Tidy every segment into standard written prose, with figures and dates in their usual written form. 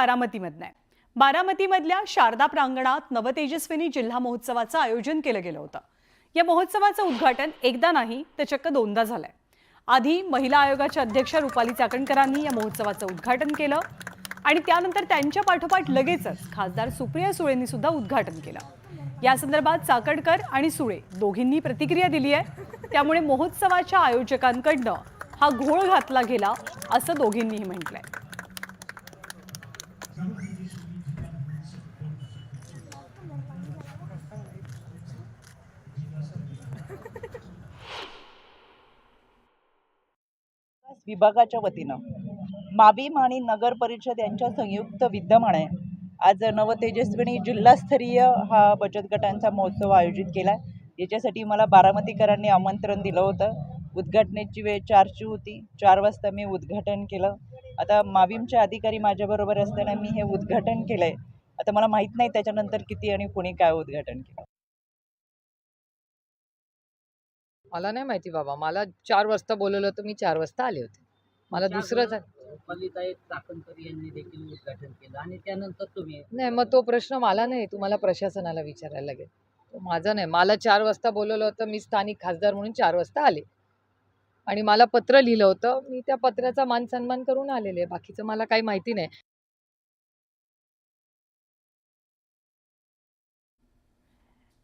बारामतीमधनं आहे। बारामतीमधल्या शारदा प्रांगणात नवतेजस्विनी जिल्हा महोत्सवाचं आयोजन केलं गेलं होतं। या महोत्सवाचं उद्घाटन एकदा नाही तर चक्क दोनदा झालंय। आधी महिला आयोगाच्या अध्यक्ष रुपाली चाकणकरांनी या महोत्सवाचं उद्घाटन केलं आणि त्यानंतर त्यांच्या पाठोपाठ लगेचच खासदार सुप्रिया सुळेंनी सुद्धा उद्घाटन केलं। या संदर्भात चाकणकर आणि सुळे दोघींनी प्रतिक्रिया दिली आहे। त्यामुळे महोत्सवाच्या आयोजकांकडनं हा घोळ घातला गेला असं दोघींनीही म्हटलंय। विभागाच्या वतीनं माविम आणि नगर परिषद यांच्या संयुक्त विद्यमाने आज नवतेजस्विनी जिल्हास्तरीय हा बचत गटांचा महोत्सव आयोजित केला। याच्यासाठी मला बारामतीकरांनी आमंत्रण दिलं होतं। उद्घाटनाची वेळ 4ची होती। 4 वाजता मी उद्घाटन केलं। आता माविमचे अधिकारी माझ्याबरोबर असताना मी हे उद्घाटन केलंय। आता मला माहीत नाही त्याच्यानंतर किती आणि कोणी काय उद्घाटन केलं। मला नाही माहिती बाबा, मला 4 वाजता बोलवलं होतं, मी 4 वाजता आले होते। मला दुसरंच रुपालीताई चाकणकर यांनी देखील उद्घाटन केलं आणि त्यानंतर तुम्ही नाही, मग तो प्रश्न मला नाही, तुम्हाला प्रशासनाला विचारायला लागेल, तो माझा नाही। मला 4 वाजता बोलवलं होतं, मी स्थानिक खासदार म्हणून 4 वाजता आले आणि मला पत्र लिहिलं होतं, मी त्या पत्राचा मान सन्मान करून आलेले आहे। बाकीचं मला काही माहिती नाही।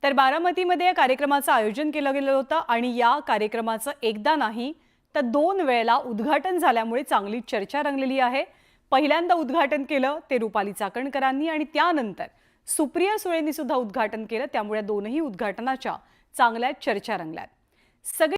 तर बारामतीमध्ये या कार्यक्रमाचं आयोजन केलं गेलं होतं आणि या कार्यक्रमाचं एकदा नाही तर 2 वेळेला उद्घाटन झाल्यामुळे चांगली चर्चा रंगलेली आहे। पहिल्यांदा उद्घाटन केलं ते रुपाली चाकणकरांनी आणि त्यानंतर सुप्रिया सुळेंनी सुद्धा उद्घाटन केलं। त्यामुळे दोनही उद्घाटनाच्या चांगल्या चर्चा रंगल्यात। सगळे